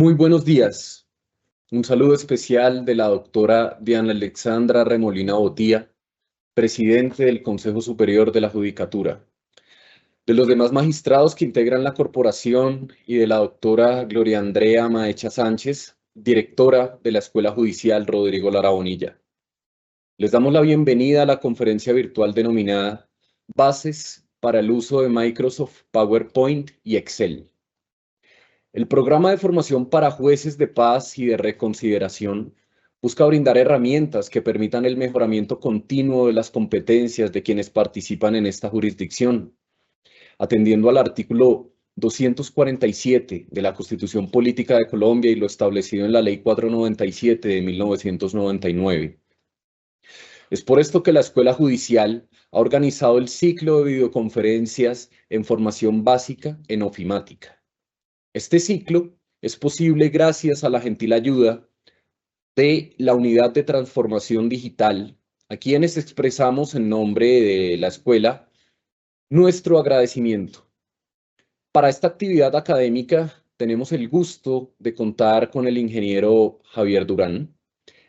Muy buenos días. Un saludo especial de la doctora Diana Alexandra Remolina Botía, presidente del Consejo Superior de la Judicatura, de los demás magistrados que integran la corporación y de la doctora Gloria Andrea Maecha Sánchez, directora de la Escuela Judicial Rodrigo Lara Bonilla. Les damos la bienvenida a la conferencia virtual denominada Bases para el uso de Microsoft PowerPoint y Excel. El programa de formación para jueces de paz y de reconsideración busca brindar herramientas que permitan el mejoramiento continuo de las competencias de quienes participan en esta jurisdicción, atendiendo al artículo 247 de la Constitución Política de Colombia y lo establecido en la Ley 497 de 1999. Es por esto que la Escuela Judicial ha organizado el ciclo de videoconferencias en formación básica en ofimática. Este ciclo es posible gracias a la gentil ayuda de la Unidad de Transformación Digital, a quienes expresamos en nombre de la escuela nuestro agradecimiento. Para esta actividad académica tenemos el gusto de contar con el ingeniero Javier Durán.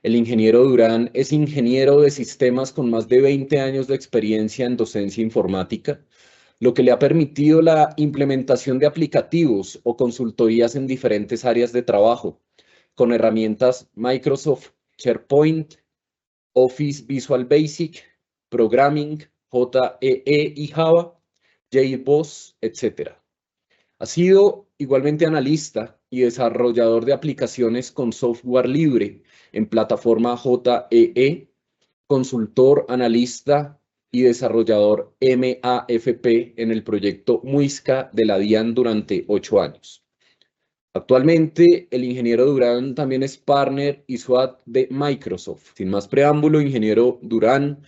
El ingeniero Durán es ingeniero de sistemas con más de 20 años de experiencia en docencia informática, lo que le ha permitido la implementación de aplicativos o consultorías en diferentes áreas de trabajo, con herramientas Microsoft SharePoint, Office Visual Basic, Programming, JEE y Java, JBoss, etc. Ha sido igualmente analista y desarrollador de aplicaciones con software libre en plataforma JEE, consultor, analista y desarrollador MAFP en el proyecto Muisca de la DIAN durante 8 años. Actualmente, el ingeniero Durán también es partner y SWAT de Microsoft. Sin más preámbulo, ingeniero Durán,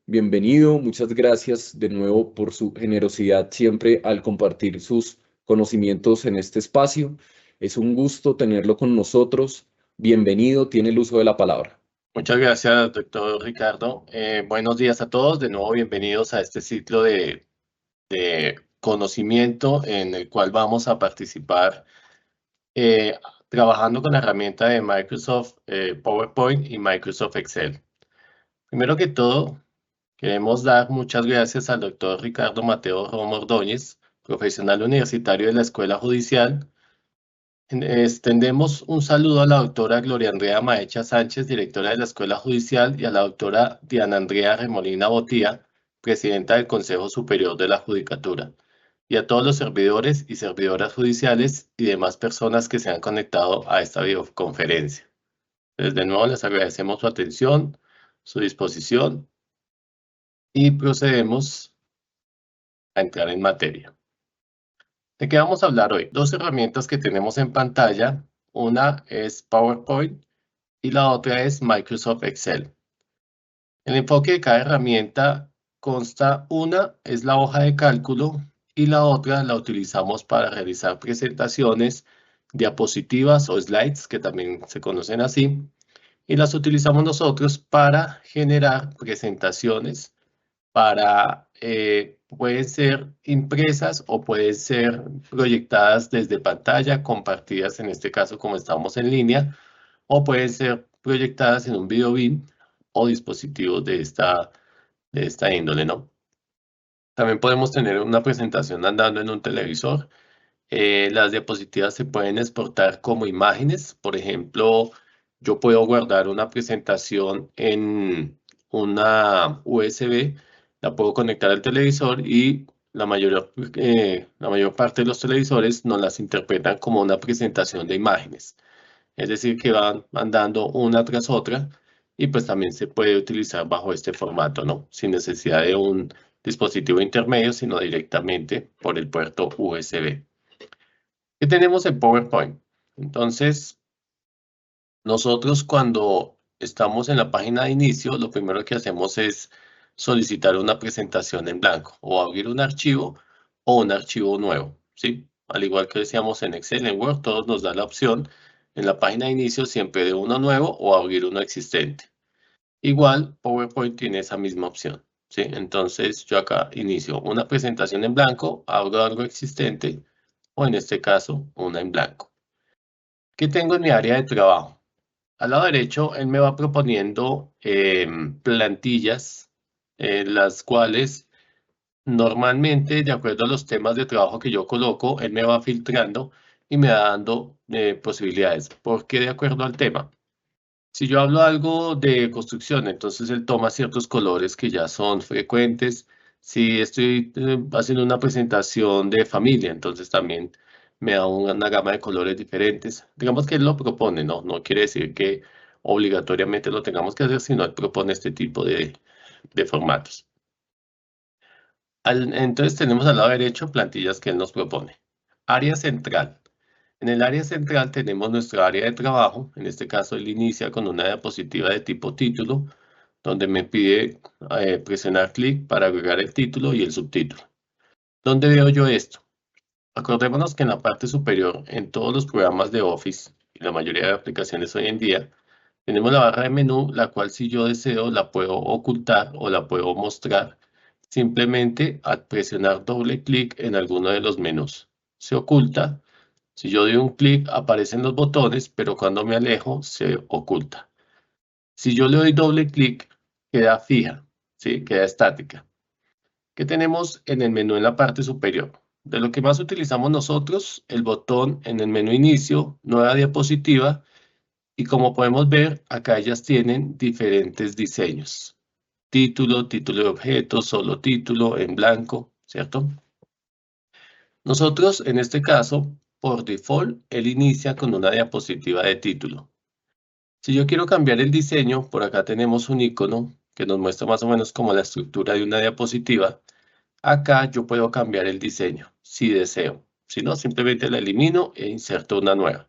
bienvenido. Muchas gracias de nuevo por su generosidad siempre al compartir sus conocimientos en este espacio. Es un gusto tenerlo con nosotros. Bienvenido, tiene el uso de la palabra. Muchas gracias, doctor Ricardo. Buenos días a todos. De nuevo, bienvenidos a este ciclo de conocimiento en el cual vamos a participar trabajando con la herramienta de Microsoft PowerPoint y Microsoft Excel. Primero que todo, queremos dar muchas gracias al doctor Ricardo Mateo Romo Ordóñez, profesional universitario de la Escuela Judicial. Extendemos un saludo a la doctora Gloria Andrea Maecha Sánchez, directora de la Escuela Judicial, y a la doctora Diana Andrea Remolina Botía, presidenta del Consejo Superior de la Judicatura, y a todos los servidores y servidoras judiciales y demás personas que se han conectado a esta videoconferencia. De nuevo les agradecemos su atención, su disposición, y procedemos a entrar en materia. ¿De qué vamos a hablar hoy? Dos herramientas que tenemos en pantalla. Una es PowerPoint y la otra es Microsoft Excel. El enfoque de cada herramienta consta, una es la hoja de cálculo y la otra la utilizamos para realizar presentaciones, diapositivas o slides, que también se conocen así, y las utilizamos nosotros para generar presentaciones pueden ser impresas o pueden ser proyectadas desde pantalla, compartidas en este caso como estamos en línea, o pueden ser proyectadas en un video BIM o dispositivos de esta índole, ¿no? También podemos tener una presentación andando en un televisor. Las diapositivas se pueden exportar como imágenes. Por ejemplo, yo puedo guardar una presentación en una USB, la puedo conectar al televisor y la mayor parte de los televisores nos las interpretan como una presentación de imágenes. Es decir, que van mandando una tras otra y pues también se puede utilizar bajo este formato, ¿no? Sin necesidad de un dispositivo intermedio, sino directamente por el puerto USB. ¿Qué tenemos en PowerPoint? Entonces, nosotros cuando estamos en la página de inicio, lo primero que hacemos es solicitar una presentación en blanco o abrir un archivo o un archivo nuevo, ¿sí? Al igual que decíamos en Excel, en Word, todos nos da la opción en la página de inicio siempre de uno nuevo o abrir uno existente. Igual, PowerPoint tiene esa misma opción, ¿sí? Entonces, yo acá inicio una presentación en blanco, abro algo existente o en este caso, una en blanco. ¿Qué tengo en mi área de trabajo? Al lado derecho, él me va proponiendo plantillas, las cuales normalmente, de acuerdo a los temas de trabajo que yo coloco, él me va filtrando y me va dando posibilidades. ¿Por qué de acuerdo al tema? Si yo hablo algo de construcción, entonces él toma ciertos colores que ya son frecuentes. Si estoy haciendo una presentación de familia, entonces también me da una gama de colores diferentes. Digamos que él lo propone, ¿no? No quiere decir que obligatoriamente lo tengamos que hacer, sino él propone este tipo de formatos. Entonces tenemos al lado derecho plantillas que él nos propone. Área central. En el área central tenemos nuestra área de trabajo. En este caso él inicia con una diapositiva de tipo título, donde me pide presionar clic para agregar el título y el subtítulo. ¿Dónde veo yo esto? Acordémonos que en la parte superior, en todos los programas de Office y la mayoría de aplicaciones hoy en día, tenemos la barra de menú, la cual si yo deseo la puedo ocultar o la puedo mostrar simplemente al presionar doble clic en alguno de los menús. Se oculta. Si yo doy un clic aparecen los botones, pero cuando me alejo se oculta. Si yo le doy doble clic queda fija, ¿sí? Queda estática. ¿Qué tenemos en el menú en la parte superior? De lo que más utilizamos nosotros, el botón en el menú inicio, nueva diapositiva, y como podemos ver, acá ellas tienen diferentes diseños. Título, título de objeto, solo título, en blanco, ¿cierto? Nosotros, en este caso, por default, él inicia con una diapositiva de título. Si yo quiero cambiar el diseño, por acá tenemos un icono que nos muestra más o menos como la estructura de una diapositiva. Acá yo puedo cambiar el diseño, si deseo. Si no, simplemente la elimino e inserto una nueva.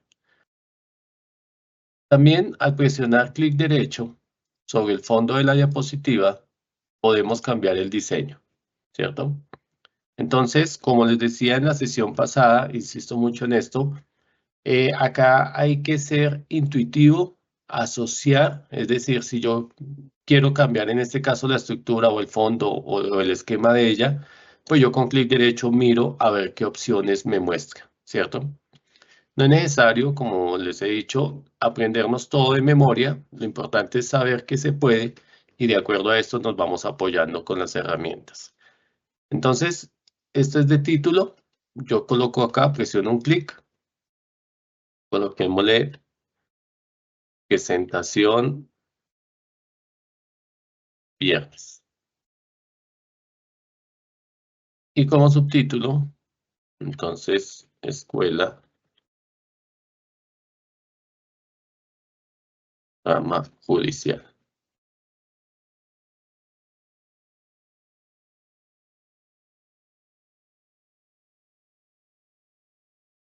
También al presionar clic derecho sobre el fondo de la diapositiva, podemos cambiar el diseño, ¿cierto? Entonces, como les decía en la sesión pasada, insisto mucho en esto, acá hay que ser intuitivo, asociar, es decir, si yo quiero cambiar en este caso la estructura o el fondo o el esquema de ella, pues yo con clic derecho miro a ver qué opciones me muestra, ¿cierto? No es necesario, como les he dicho, aprendernos todo de memoria. Lo importante es saber que se puede y de acuerdo a esto nos vamos apoyando con las herramientas. Entonces, esto es de título. Yo coloco acá, presiono un clic, coloquémosle presentación viernes. Y como subtítulo, entonces, escuela, rama judicial.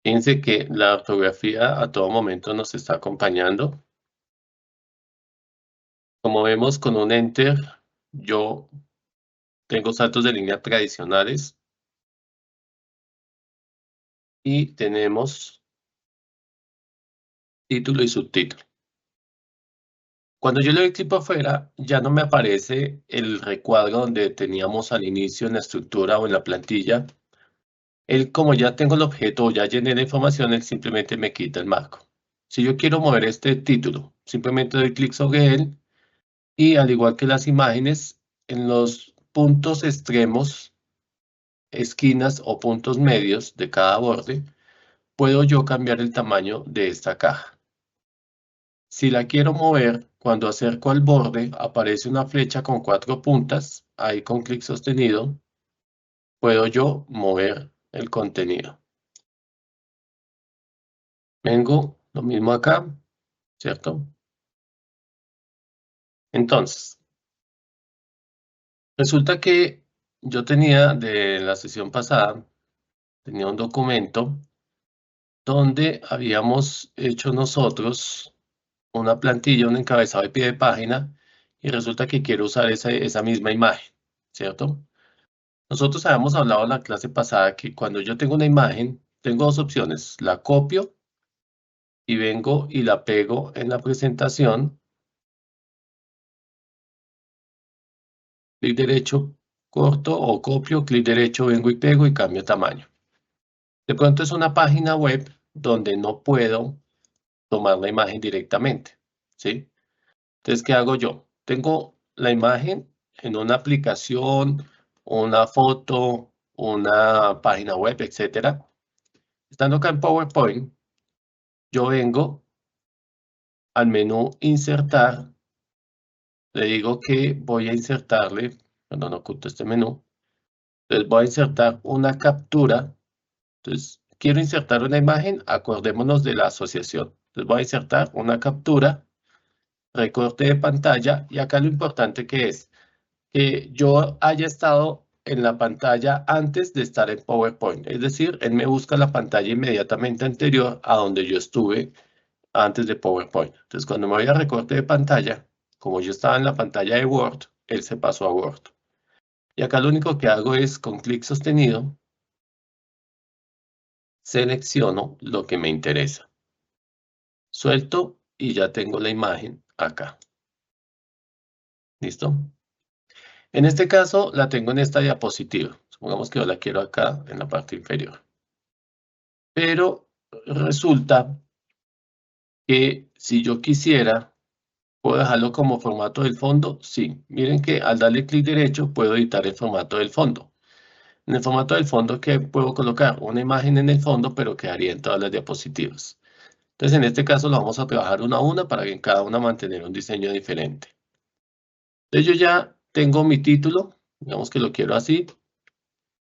Fíjense que la ortografía a todo momento nos está acompañando. Como vemos con un Enter, yo tengo saltos de línea tradicionales. Y tenemos título y subtítulo. Cuando yo le doy clic para afuera, ya no me aparece el recuadro donde teníamos al inicio en la estructura o en la plantilla. Él, como ya tengo el objeto o ya llené la información, él simplemente me quita el marco. Si yo quiero mover este título, simplemente doy clic sobre él y al igual que las imágenes, en los puntos extremos, esquinas o puntos medios de cada borde, puedo yo cambiar el tamaño de esta caja. Si la quiero mover, cuando acerco al borde, aparece una flecha con 4 puntas. Ahí con clic sostenido, puedo yo mover el contenido. Vengo, lo mismo acá, ¿cierto? Entonces, resulta que yo tenía de la sesión pasada, tenía un documento donde habíamos hecho nosotros una plantilla, un encabezado de pie de página, y resulta que quiero usar esa misma imagen, ¿cierto? Nosotros habíamos hablado en la clase pasada que cuando yo tengo una imagen, tengo dos opciones. La copio y vengo y la pego en la presentación. Clic derecho, corto o copio, clic derecho, vengo y pego y cambio tamaño. De pronto es una página web donde no puedo tomar la imagen directamente, ¿sí? Entonces, ¿qué hago yo? Tengo la imagen en una aplicación, una foto, una página web, etcétera. Estando acá en PowerPoint, yo vengo al menú Insertar, le digo que voy a insertarle, cuando no oculto este menú, entonces voy a insertar una captura. Entonces, quiero insertar una imagen, acordémonos de la asociación. Entonces voy a insertar una captura, recorte de pantalla, y acá lo importante que es que yo haya estado en la pantalla antes de estar en PowerPoint. Es decir, él me busca la pantalla inmediatamente anterior a donde yo estuve antes de PowerPoint. Entonces, cuando me voy a recorte de pantalla, como yo estaba en la pantalla de Word, él se pasó a Word. Y acá lo único que hago es, con clic sostenido, selecciono lo que me interesa. Suelto y ya tengo la imagen acá. ¿Listo? En este caso la tengo en esta diapositiva. Supongamos que yo la quiero acá en la parte inferior. Pero resulta que si yo quisiera, ¿puedo dejarlo como formato del fondo? Sí. Miren que al darle clic derecho puedo editar el formato del fondo. En el formato del fondo, ¿qué puedo colocar? Una imagen en el fondo, pero quedaría en todas las diapositivas. Entonces, en este caso lo vamos a trabajar una a una para que en cada una mantener un diseño diferente. Entonces, yo ya tengo mi título, digamos que lo quiero así.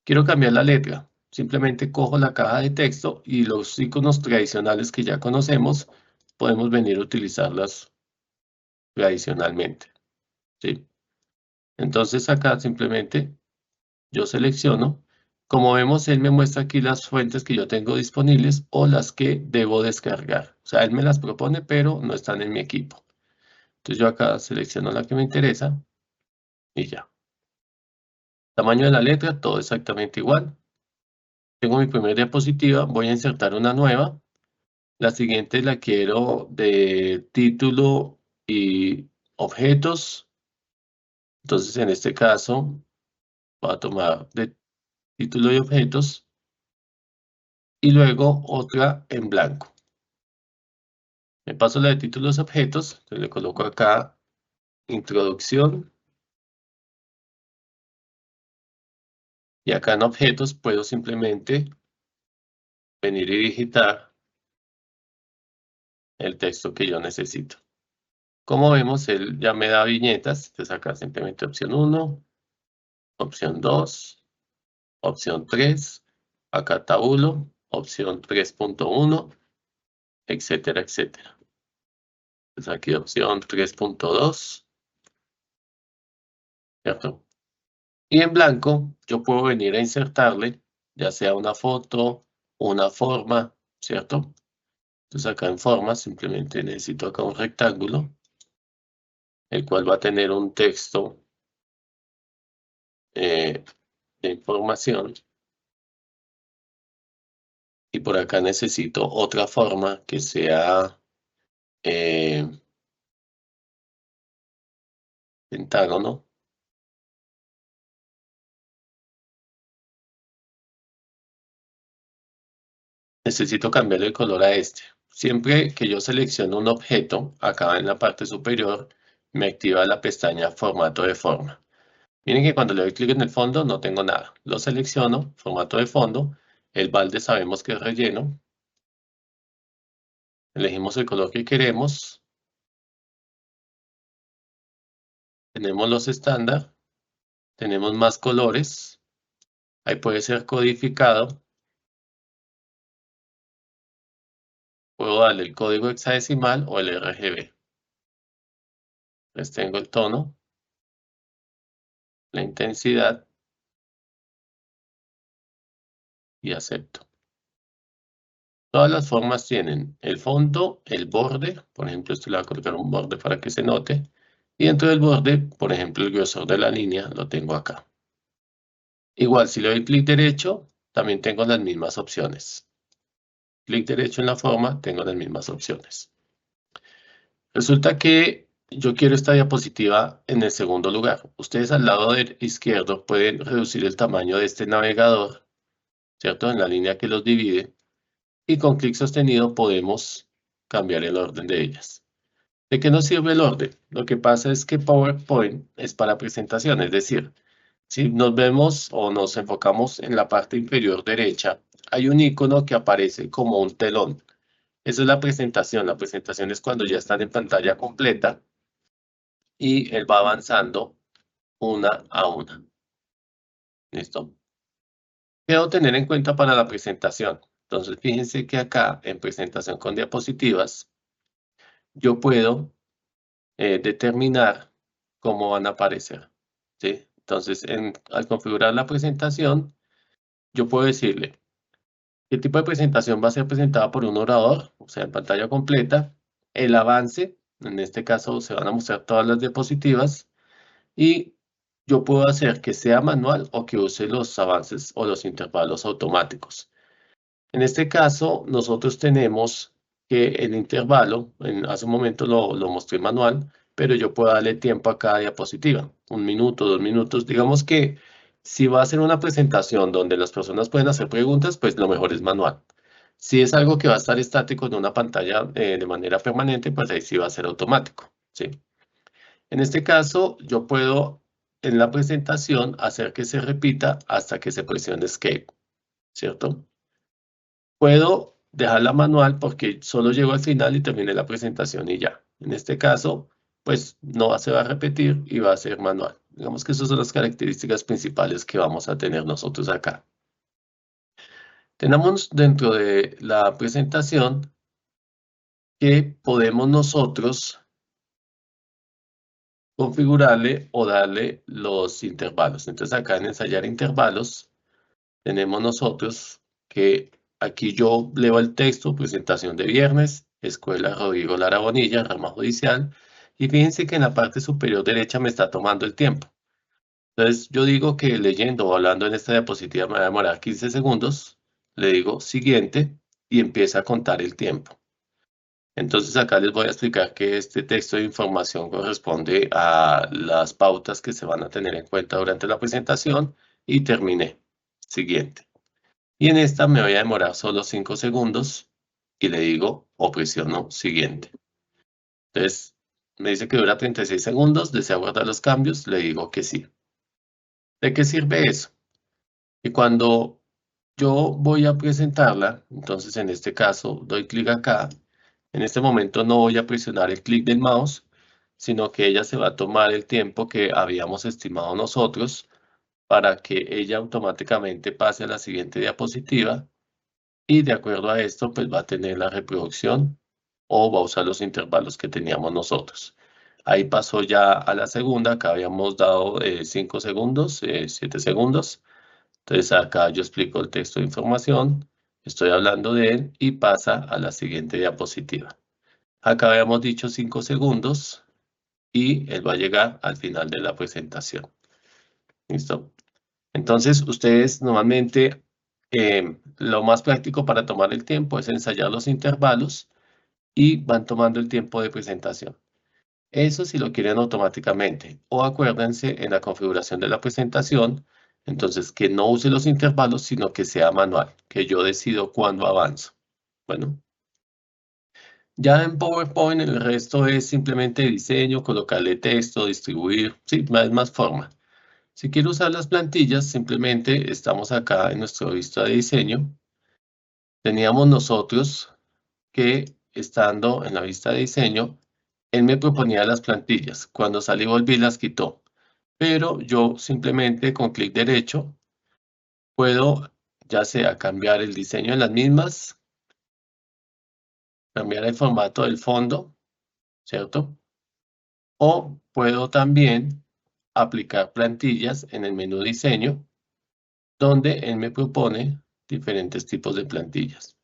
Quiero cambiar la letra. Simplemente cojo la caja de texto y los iconos tradicionales que ya conocemos, podemos venir a utilizarlas tradicionalmente, ¿sí? Entonces acá simplemente yo selecciono. Como vemos, él me muestra aquí las fuentes que yo tengo disponibles o las que debo descargar. O sea, él me las propone, pero no están en mi equipo. Entonces yo acá selecciono la que me interesa y ya. Tamaño de la letra, todo exactamente igual. Tengo mi primera diapositiva, voy a insertar una nueva. La siguiente la quiero de título y objetos. Entonces, en este caso, voy a tomar de título y objetos. Y luego otra en blanco. Me paso la de títulos y objetos. Entonces le coloco acá introducción. Y acá en objetos puedo simplemente venir y digitar el texto que yo necesito. Como vemos, él ya me da viñetas. Entonces acá simplemente opción 1, opción 2, opción 3, acá tabulo, opción 3.1, etcétera, etcétera. Entonces aquí opción 3.2, ¿cierto? Y en blanco yo puedo venir a insertarle, ya sea una foto, una forma, ¿cierto? Entonces acá en forma simplemente necesito acá un rectángulo, el cual va a tener un texto de información. Y por acá necesito otra forma que sea pentágono. Necesito cambiarle el color a este. Siempre que yo selecciono un objeto, acá en la parte superior, me activa la pestaña Formato de forma. Miren que cuando le doy clic en el fondo no tengo nada. Lo selecciono, formato de fondo. El balde sabemos que es relleno. Elegimos el color que queremos. Tenemos los estándar. Tenemos más colores. Ahí puede ser codificado. Puedo darle el código hexadecimal o el RGB. Les tengo el tono, la intensidad y acepto. Todas las formas tienen el fondo, el borde. Por ejemplo, esto le voy a colocar un borde para que se note. Y dentro del borde, por ejemplo, el grosor de la línea lo tengo acá. Igual, si le doy clic derecho, también tengo las mismas opciones. Clic derecho en la forma, tengo las mismas opciones. Resulta que yo quiero esta diapositiva en el segundo lugar. Ustedes al lado izquierdo pueden reducir el tamaño de este navegador, ¿cierto? En la línea que los divide. Y con clic sostenido podemos cambiar el orden de ellas. ¿De qué nos sirve el orden? Lo que pasa es que PowerPoint es para presentación, es decir, si nos vemos o nos enfocamos en la parte inferior derecha, hay un icono que aparece como un telón. Esa es la presentación. La presentación es cuando ya están en pantalla completa y él va avanzando una a una. ¿Listo? ¿Qué debo tener en cuenta para la presentación? Entonces, fíjense que acá en presentación con diapositivas, yo puedo determinar cómo van a aparecer. ¿Sí? Entonces, al configurar la presentación, yo puedo decirle qué tipo de presentación va a ser presentada por un orador, o sea, en pantalla completa, el avance, en este caso se van a mostrar todas las diapositivas, y yo puedo hacer que sea manual o que use los avances o los intervalos automáticos. En este caso, nosotros tenemos que el intervalo, hace un momento lo mostré manual, pero yo puedo darle tiempo a cada diapositiva, 1 minuto, 2 minutos. Digamos que si va a ser una presentación donde las personas pueden hacer preguntas, pues lo mejor es manual. Si es algo que va a estar estático en una pantalla de manera permanente, pues ahí sí va a ser automático, ¿sí? En este caso, yo puedo en la presentación hacer que se repita hasta que se presione Escape, ¿cierto? Puedo dejarla manual porque solo llego al final y terminé la presentación y ya. En este caso, pues no se va a repetir y va a ser manual. Digamos que esas son las características principales que vamos a tener nosotros acá. Tenemos dentro de la presentación que podemos nosotros configurarle o darle los intervalos. Entonces acá en ensayar intervalos tenemos nosotros que aquí yo leo el texto, presentación de viernes, Escuela Rodrigo Lara Bonilla, rama judicial, y fíjense que en la parte superior derecha me está tomando el tiempo. Entonces yo digo que leyendo o hablando en esta diapositiva me va a demorar 15 segundos, le digo siguiente y empieza a contar el tiempo. Entonces acá les voy a explicar que este texto de información corresponde a las pautas que se van a tener en cuenta durante la presentación y terminé. Siguiente. Y en esta me voy a demorar solo 5 segundos y le digo o presiono siguiente. Entonces me dice que dura 36 segundos, desea guardar los cambios, le digo que sí. ¿De qué sirve eso? Y cuando yo voy a presentarla, entonces en este caso doy clic acá. En este momento no voy a presionar el clic del mouse, sino que ella se va a tomar el tiempo que habíamos estimado nosotros para que ella automáticamente pase a la siguiente diapositiva y de acuerdo a esto pues va a tener la reproducción o va a usar los intervalos que teníamos nosotros. Ahí pasó ya a la segunda, acá habíamos dado 5 segundos, 7 segundos. Entonces acá yo explico el texto de información, estoy hablando de él y pasa a la siguiente diapositiva. Acá habíamos dicho 5 segundos y él va a llegar al final de la presentación. ¿Listo? Entonces ustedes normalmente lo más práctico para tomar el tiempo es ensayar los intervalos y van tomando el tiempo de presentación. Eso si lo quieren automáticamente. O acuérdense en la configuración de la presentación, entonces que no use los intervalos, sino que sea manual, que yo decido cuándo avanzo. Bueno, ya en PowerPoint el resto es simplemente diseño, colocarle texto, distribuir, sí, es más forma. Si quiero usar las plantillas, simplemente estamos acá en nuestra vista de diseño. Teníamos nosotros que estando en la vista de diseño, él me proponía las plantillas. Cuando salí volví las quitó. Pero yo simplemente con clic derecho puedo ya sea cambiar el diseño de las mismas, cambiar el formato del fondo, ¿cierto? O puedo también aplicar plantillas en el menú diseño, donde él me propone diferentes tipos de plantillas.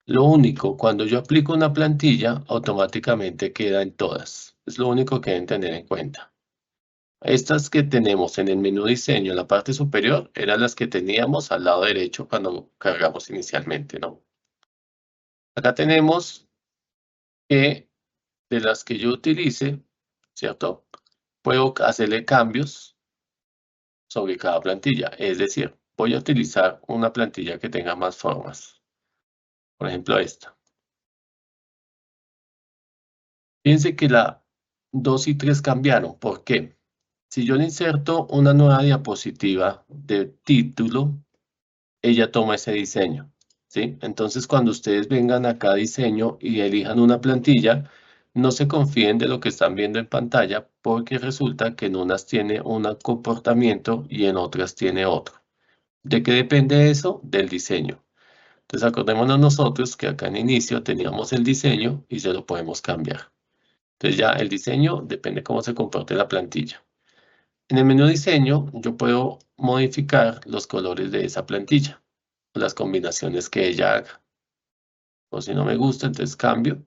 Lo único, cuando yo aplico una plantilla, automáticamente queda en todas. Es lo único que deben tener en cuenta. Estas que tenemos en el menú diseño en la parte superior eran las que teníamos al lado derecho cuando cargamos inicialmente, ¿no? Acá tenemos que de las que yo utilice, ¿cierto? Puedo hacerle cambios sobre cada plantilla. Es decir, voy a utilizar una plantilla que tenga más formas. Por ejemplo, esta. Fíjense que la 2 y 3 cambiaron. ¿Por qué? Si yo le inserto una nueva diapositiva de título, ella toma ese diseño, ¿sí? Entonces, cuando ustedes vengan acá a diseño y elijan una plantilla, no se confíen de lo que están viendo en pantalla, porque resulta que en unas tiene un comportamiento y en otras tiene otro. ¿De qué depende eso? Del diseño. Entonces, acordémonos nosotros que acá en inicio teníamos el diseño y se lo podemos cambiar. Entonces, ya el diseño depende cómo se comporte la plantilla. En el menú diseño, yo puedo modificar los colores de esa plantilla, las combinaciones que ella haga. O si no me gusta, entonces cambio.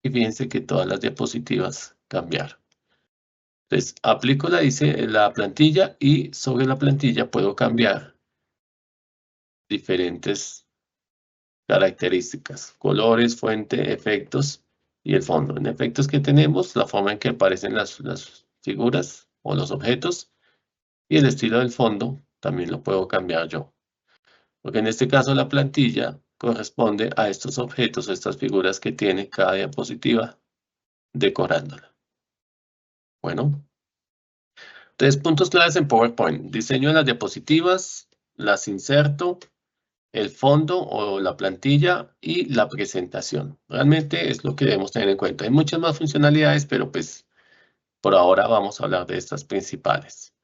Y fíjense que todas las diapositivas cambiaron. Entonces, aplico la plantilla y sobre la plantilla puedo cambiar diferentes características, colores, fuente, efectos y el fondo. En efectos que tenemos, la forma en que aparecen las figuras o los objetos y el estilo del fondo también lo puedo cambiar yo. Porque en este caso la plantilla corresponde a estos objetos, a estas figuras que tiene cada diapositiva decorándola. Bueno, 3 puntos claves en PowerPoint. Diseño de las diapositivas, las inserto, el fondo o la plantilla y la presentación. Realmente es lo que debemos tener en cuenta. Hay muchas más funcionalidades, pero pues por ahora vamos a hablar de estas principales.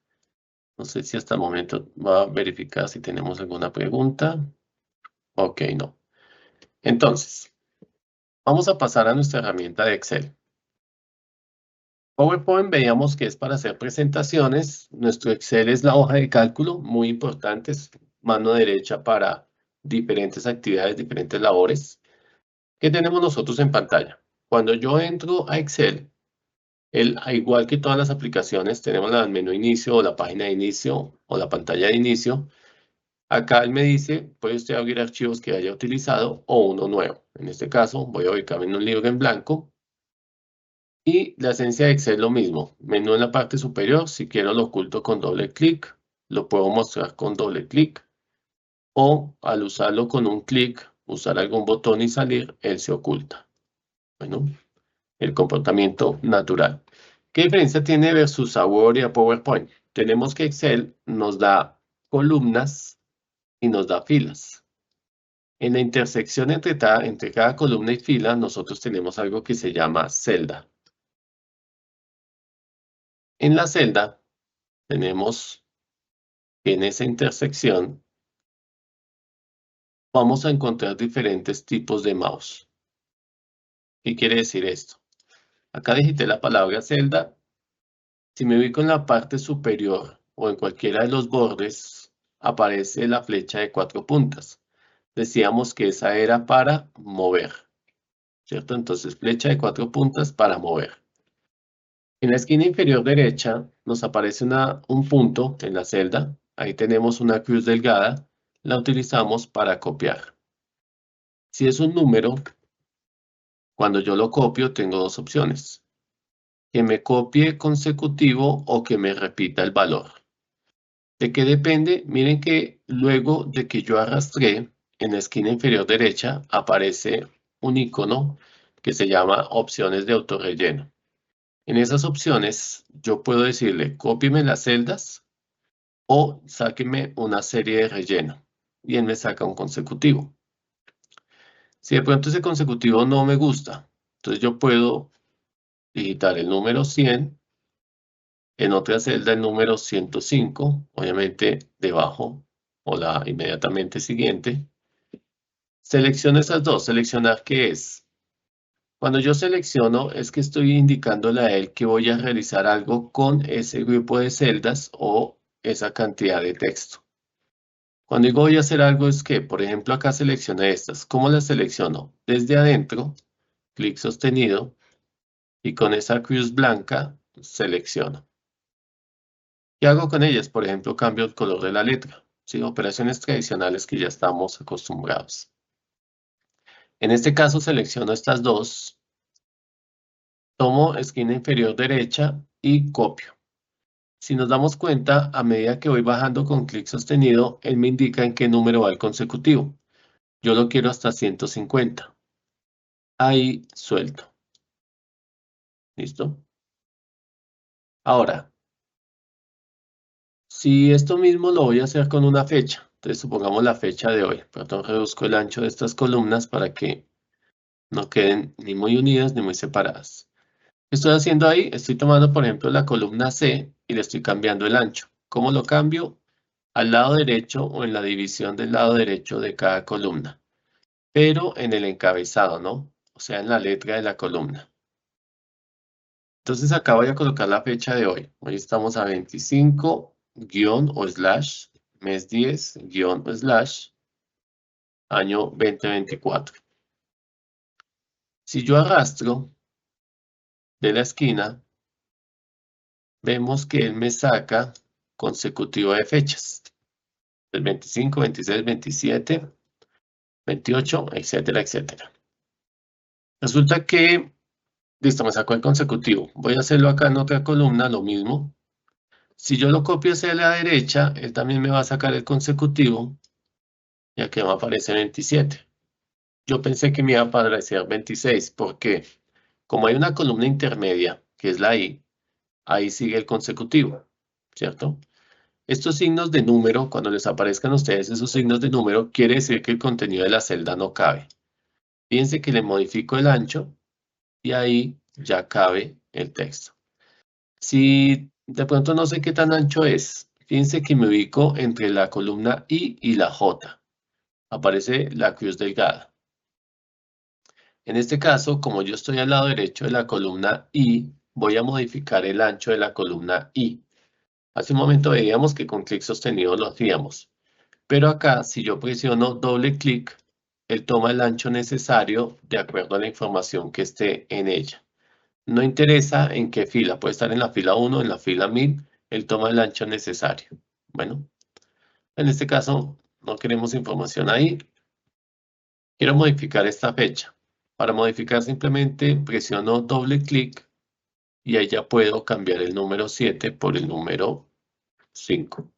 No sé si hasta el momento va a verificar si tenemos alguna pregunta. Ok, no. Entonces, vamos a pasar a nuestra herramienta de Excel. PowerPoint veíamos que es para hacer presentaciones. Nuestro Excel es la hoja de cálculo, muy importante, es mano derecha para diferentes actividades, diferentes labores. ¿Qué tenemos nosotros en pantalla? Cuando yo entro a Excel, igual que todas las aplicaciones, tenemos el menú inicio o la página de inicio o la pantalla de inicio. Acá él me dice, puede usted abrir archivos que haya utilizado o uno nuevo. En este caso, voy a ubicarme en un libro en blanco. Y la esencia de Excel lo mismo. Menú en la parte superior, si quiero lo oculto con doble clic, lo puedo mostrar con doble clic. O al usarlo con un clic, usar algún botón y salir, él se oculta. Bueno, el comportamiento natural. ¿Qué diferencia tiene versus a Word y a PowerPoint? Tenemos que Excel nos da columnas y nos da filas. En la intersección entre cada columna y fila, nosotros tenemos algo que se llama celda. En la celda tenemos que en esa intersección vamos a encontrar diferentes tipos de mouse. ¿Qué quiere decir esto? Acá digité la palabra celda. Si me ubico en la parte superior o en cualquiera de los bordes, aparece la flecha de 4 puntas. Decíamos que esa era para mover, ¿cierto? Entonces, flecha de 4 puntas para mover. En la esquina inferior derecha nos aparece un punto en la celda. Ahí tenemos una cruz delgada. La utilizamos para copiar. Si es un número, cuando yo lo copio, tengo dos opciones. Que me copie consecutivo o que me repita el valor. ¿De qué depende? Miren que luego de que yo arrastré, en la esquina inferior derecha aparece un icono que se llama opciones de autorrelleno. En esas opciones yo puedo decirle cópieme las celdas o sáqueme una serie de relleno y él me saca un consecutivo. Si de pronto ese consecutivo no me gusta, entonces yo puedo digitar el número 100, en otra celda el número 105, obviamente debajo o la inmediatamente siguiente. Selecciono esas dos. Seleccionar, ¿qué es? Cuando yo selecciono es que estoy indicándole a él que voy a realizar algo con ese grupo de celdas o esa cantidad de texto. Cuando digo voy a hacer algo es que, por ejemplo, acá seleccioné estas. ¿Cómo las selecciono? Desde adentro, clic sostenido, y con esa cruz blanca selecciono. ¿Qué hago con ellas? Por ejemplo, cambio el color de la letra. ¿Sí? Operaciones tradicionales que ya estamos acostumbrados. En este caso selecciono estas dos, tomo esquina inferior derecha y copio. Si nos damos cuenta, a medida que voy bajando con clic sostenido, él me indica en qué número va el consecutivo. Yo lo quiero hasta 150. Ahí suelto. ¿Listo? Ahora, si esto mismo lo voy a hacer con una fecha, entonces supongamos la fecha de hoy, perdón, reduzco el ancho de estas columnas para que no queden ni muy unidas ni muy separadas. ¿Qué estoy haciendo ahí? Estoy tomando, por ejemplo, la columna C y le estoy cambiando el ancho. ¿Cómo lo cambio? Al lado derecho o en la división del lado derecho de cada columna, pero en el encabezado, ¿no? O sea, en la letra de la columna. Entonces acá voy a colocar la fecha de hoy. Hoy estamos a 25 guión o slash mes 10 guión o slash año 2024. Si yo arrastro de la esquina, vemos que él me saca consecutivo de fechas. El 25, 26, 27, 28, etcétera, etcétera. Resulta que, listo, me sacó el consecutivo. Voy a hacerlo acá en otra columna, lo mismo. Si yo lo copio hacia la derecha, él también me va a sacar el consecutivo, ya que me aparece 27. Yo pensé que me iba a aparecer 26, porque como hay una columna intermedia, que es la I, ahí sigue el consecutivo, ¿cierto? Estos signos de número, cuando les aparezcan a ustedes esos signos de número, quiere decir que el contenido de la celda no cabe. Fíjense que le modifico el ancho y ahí ya cabe el texto. Si de pronto no sé qué tan ancho es, fíjense que me ubico entre la columna I y la J. Aparece la cruz delgada. En este caso, como yo estoy al lado derecho de la columna I, voy a modificar el ancho de la columna I. Hace un momento veíamos que con clic sostenido lo hacíamos. Pero acá, si yo presiono doble clic, él toma el ancho necesario de acuerdo a la información que esté en ella. No interesa en qué fila, puede estar en la fila 1, en la fila 1000, él toma el ancho necesario. Bueno, en este caso no queremos información ahí. Quiero modificar esta fecha. Para modificar simplemente presiono doble clic y ahí ya puedo cambiar el número 7 por el número 5.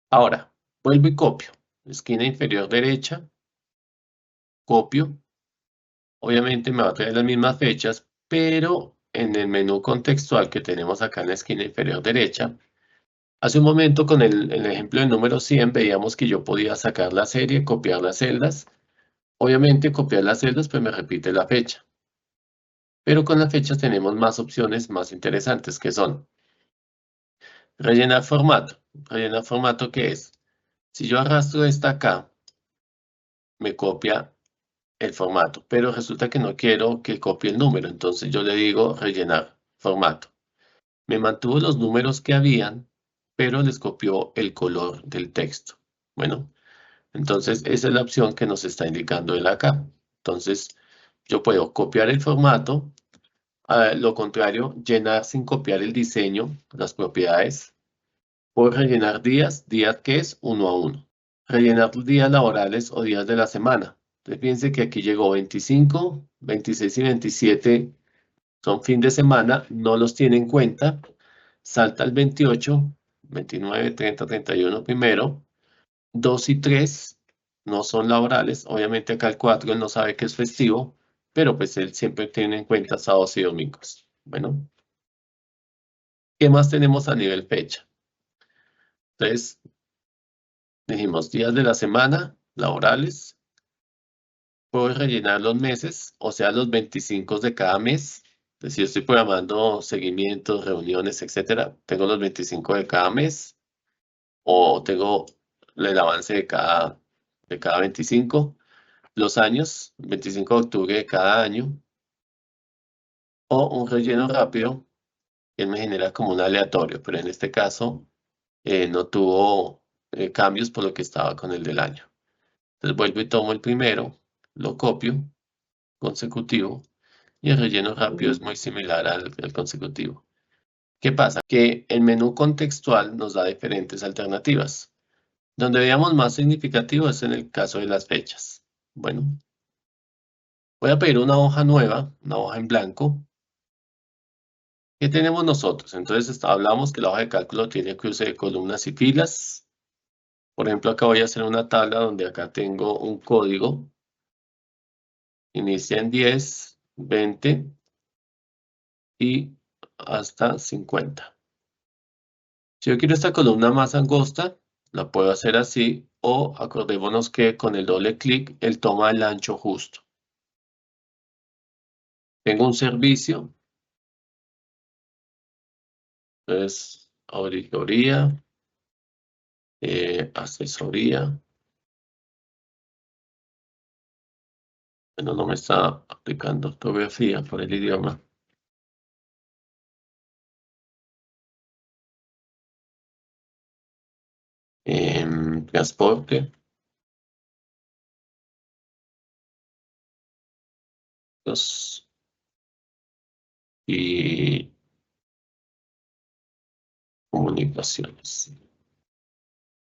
Ahora, vuelvo y copio. Esquina inferior derecha, copio. Obviamente me va a traer las mismas fechas, pero en el menú contextual que tenemos acá en la esquina inferior derecha, hace un momento con el ejemplo del número 100 veíamos que yo podía sacar la serie, copiar las celdas. Obviamente copiar las celdas pues me repite la fecha. Pero con las fechas tenemos más opciones más interesantes que son rellenar formato. Rellenar formato, ¿qué es? Si yo arrastro esta acá, me copia el formato, pero resulta que no quiero que copie el número, entonces yo le digo rellenar formato. Me mantuvo los números que habían, pero les copió el color del texto. Bueno, entonces esa es la opción que nos está indicando él acá. Entonces yo puedo copiar el formato, lo contrario, llenar sin copiar el diseño, las propiedades. Puedo rellenar días, días que es 1 a 1. Rellenar días laborales o días de la semana. Entonces fíjense que aquí llegó 25, 26 y 27 son fin de semana, no los tiene en cuenta. Salta el 28, 29, 30, 31 primero. 2 y 3 no son laborales. Obviamente acá el 4 él no sabe que es festivo, pero pues él siempre tiene en cuenta sábados y domingos. Bueno, ¿qué más tenemos a nivel fecha? Entonces, dijimos días de la semana laborales. Puedo rellenar los meses, o sea, los 25 de cada mes. Es decir, estoy programando seguimientos, reuniones, etcétera. Tengo los 25 de cada mes, o tengo el avance de cada 25. Los años, 25 de octubre de cada año, o un relleno rápido que me genera como un aleatorio, pero en este caso no tuvo cambios por lo que estaba con el del año. Entonces vuelvo y tomo el primero, lo copio, consecutivo, y el relleno rápido es muy similar al consecutivo. ¿Qué pasa? Que el menú contextual nos da diferentes alternativas. Donde veamos más significativo es en el caso de las fechas. Bueno, voy a pedir una hoja nueva, una hoja en blanco. ¿Qué tenemos nosotros? Entonces hablamos que la hoja de cálculo tiene cruce de columnas y filas. Por ejemplo, acá voy a hacer una tabla donde acá tengo un código. Inicia en 10, 20 y hasta 50. Si yo quiero esta columna más angosta, la puedo hacer así, o acordémonos que con el doble clic, él toma el ancho justo. Tengo un servicio, entonces auditoría, asesoría. Bueno, no me está aplicando ortografía por el idioma. Transporte. Y comunicaciones.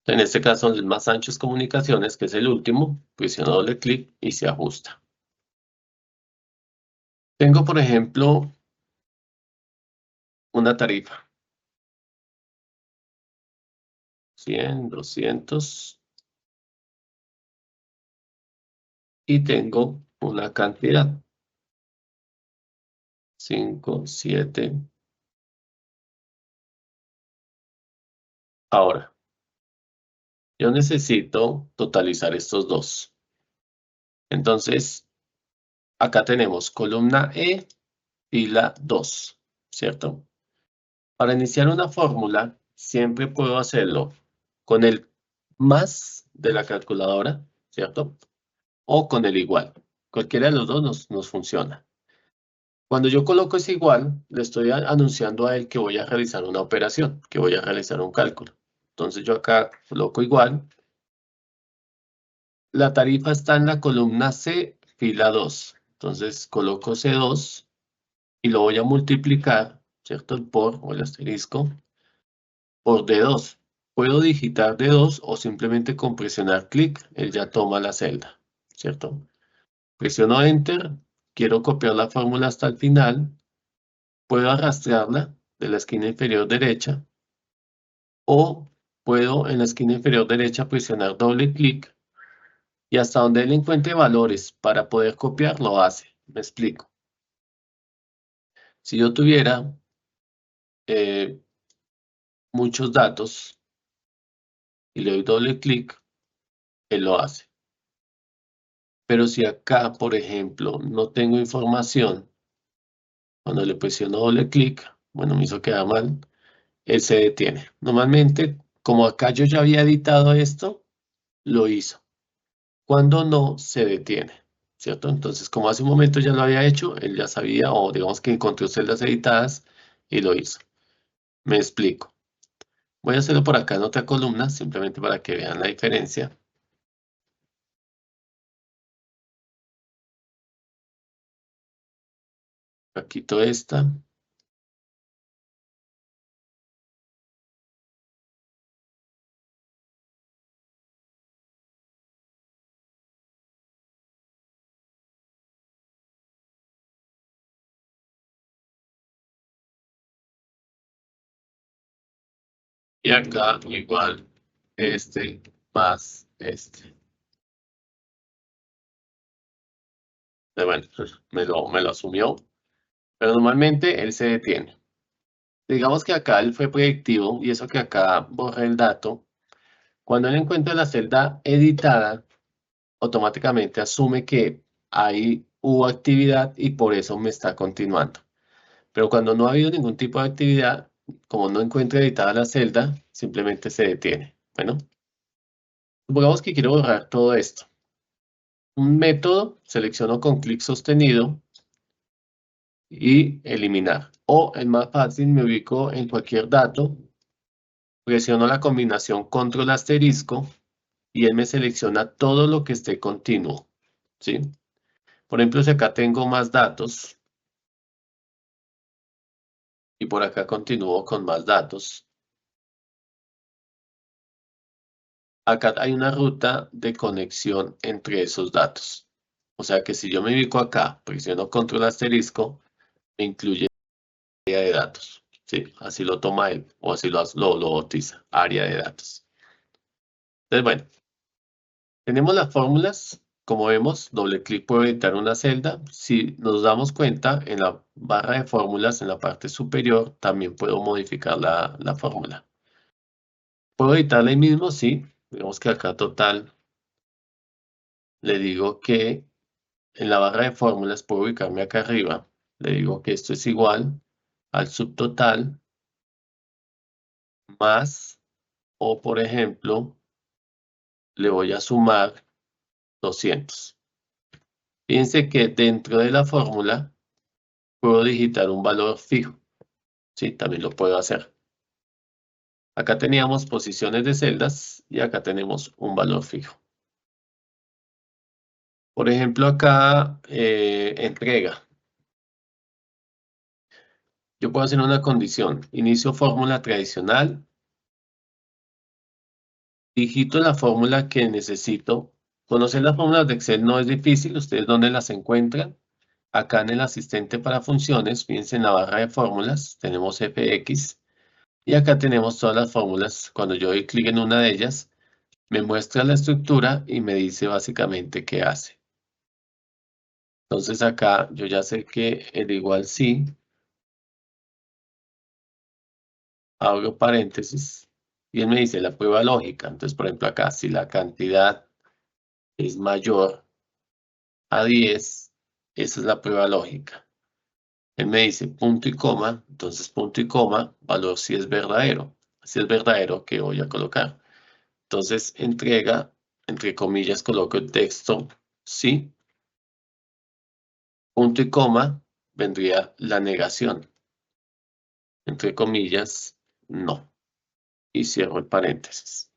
En este caso, el más ancho es comunicaciones, que es el último. Presiono doble clic y se ajusta. Tengo, por ejemplo, una tarifa. 100, 200. Y tengo una cantidad. 5, 7. Ahora, yo necesito totalizar estos dos. Entonces, acá tenemos columna E, fila 2, ¿cierto? Para iniciar una fórmula, siempre puedo hacerlo con el más de la calculadora, ¿cierto? O con el igual. Cualquiera de los dos nos funciona. Cuando yo coloco ese igual, le estoy anunciando a él que voy a realizar una operación, que voy a realizar un cálculo. Entonces yo acá coloco igual. La tarifa está en la columna C, fila 2. Entonces coloco C2 y lo voy a multiplicar, ¿cierto? El por o el asterisco por D2. Puedo digitar D2 o simplemente con presionar clic, él ya toma la celda, ¿cierto? Presiono Enter, quiero copiar la fórmula hasta el final, puedo arrastrarla de la esquina inferior derecha o puedo en la esquina inferior derecha presionar doble clic y hasta donde él encuentre valores para poder copiar lo hace. Me explico. Si yo tuviera muchos datos y le doy doble clic, él lo hace. Pero si acá, por ejemplo, no tengo información, cuando le presiono doble clic, bueno, me hizo quedar mal, él se detiene. Normalmente, como acá yo ya había editado esto, lo hizo. Cuando no, se detiene, ¿cierto? Entonces, como hace un momento ya lo había hecho, él ya sabía, o digamos que encontró celdas editadas y lo hizo. Me explico. Voy a hacerlo por acá en otra columna, simplemente para que vean la diferencia. Quito esta. Y acá igual este más este. Bueno, me lo asumió, pero normalmente él se detiene. Digamos que acá él fue predictivo y eso que acá borré el dato. Cuando él encuentra la celda editada, automáticamente asume que ahí hubo actividad y por eso me está continuando. Pero cuando no ha habido ningún tipo de actividad, como no encuentra editada la celda, simplemente se detiene. Bueno, supongamos que quiero borrar todo esto. Un método, selecciono con clic sostenido y eliminar. O el más fácil, me ubico en cualquier dato, presiono la combinación control asterisco y él me selecciona todo lo que esté continuo, ¿sí? Por ejemplo, si acá tengo más datos y por acá continúo con más datos, acá hay una ruta de conexión entre esos datos. O sea que si yo me ubico acá, presiono control asterisco, me incluye área de datos. Sí, así lo toma él o así lo bautiza, área de datos. Entonces, bueno, tenemos las fórmulas. Como vemos, doble clic puedo editar una celda. Si nos damos cuenta, en la barra de fórmulas, en la parte superior, también puedo modificar la fórmula. ¿Puedo editarla ahí mismo? Sí. Digamos que acá total, le digo que en la barra de fórmulas puedo ubicarme acá arriba. Le digo que esto es igual al subtotal más, o por ejemplo, le voy a sumar 200. Fíjense que dentro de la fórmula puedo digitar un valor fijo. Sí, también lo puedo hacer. Acá teníamos posiciones de celdas y acá tenemos un valor fijo. Por ejemplo, acá entrega. Yo puedo hacer una condición. Inicio fórmula tradicional. Digito la fórmula que necesito. Conocer las fórmulas de Excel no es difícil. ¿Ustedes dónde las encuentran? Acá en el asistente para funciones, fíjense en la barra de fórmulas, tenemos fx. Y acá tenemos todas las fórmulas. Cuando yo doy clic en una de ellas, me muestra la estructura y me dice básicamente qué hace. Entonces acá yo ya sé que el igual sí. Abro paréntesis. Y él me dice la prueba lógica. Entonces, por ejemplo, acá, si la cantidad es mayor a 10, esa es la prueba lógica. Él me dice punto y coma. Entonces, punto y coma, valor si es verdadero. Si es verdadero, ¿qué voy a colocar? Entonces, entrega, entre comillas, coloco el texto sí. Punto y coma, vendría la negación. Entre comillas, no. Y cierro el paréntesis.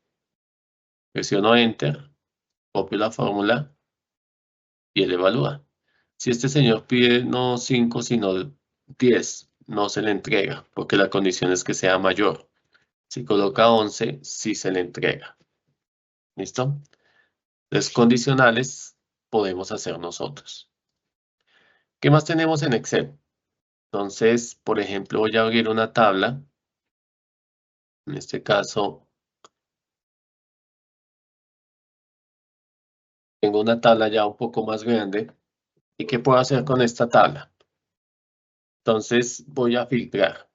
Presiono Enter, copio la fórmula y él evalúa. Si este señor pide no 5, sino 10, no se le entrega, porque la condición es que sea mayor. Si coloca 11, sí se le entrega. ¿Listo? Los condicionales podemos hacer nosotros. ¿Qué más tenemos en Excel? Entonces, por ejemplo, voy a abrir una tabla. En este caso, tengo una tabla ya un poco más grande. ¿Y qué puedo hacer con esta tabla? Entonces, voy a filtrar.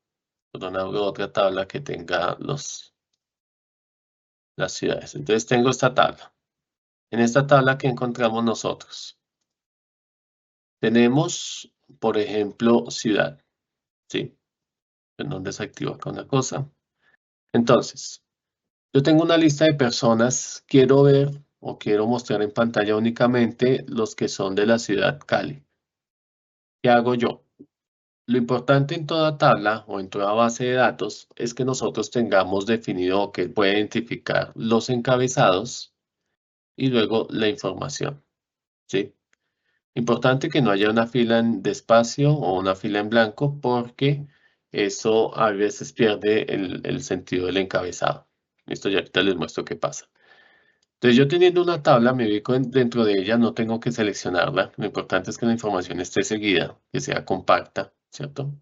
Perdón, abro otra tabla que tenga las ciudades. Entonces, tengo esta tabla. En esta tabla, ¿qué encontramos nosotros? Tenemos, por ejemplo, ciudad. ¿Sí? Perdón, desactivo acá una cosa. Entonces, yo tengo una lista de personas. Quiero ver o quiero mostrar en pantalla únicamente los que son de la ciudad Cali. ¿Qué hago yo? Lo importante en toda tabla o en toda base de datos es que nosotros tengamos definido que puede identificar los encabezados y luego la información. ¿Sí? Importante que no haya una fila de espacio o una fila en blanco porque eso a veces pierde el sentido del encabezado. Listo, ya ahorita les muestro qué pasa. Entonces yo teniendo una tabla, me ubico dentro de ella, no tengo que seleccionarla. Lo importante es que la información esté seguida, que sea compacta, ¿cierto?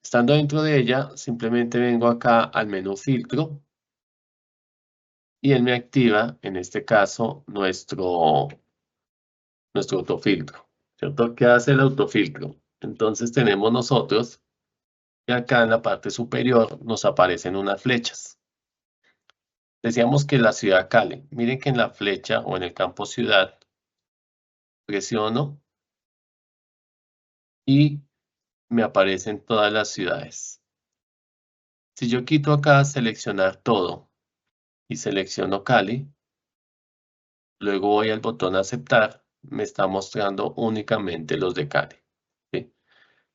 Estando dentro de ella, simplemente vengo acá al menú filtro y él me activa, en este caso, nuestro autofiltro, ¿cierto? ¿Qué hace el autofiltro? Entonces tenemos nosotros y acá en la parte superior nos aparecen unas flechas. Decíamos que la ciudad Cali. Miren que en la flecha o en el campo ciudad presiono y me aparecen todas las ciudades. Si yo quito acá seleccionar todo y selecciono Cali, luego voy al botón aceptar, me está mostrando únicamente los de Cali. ¿Sí?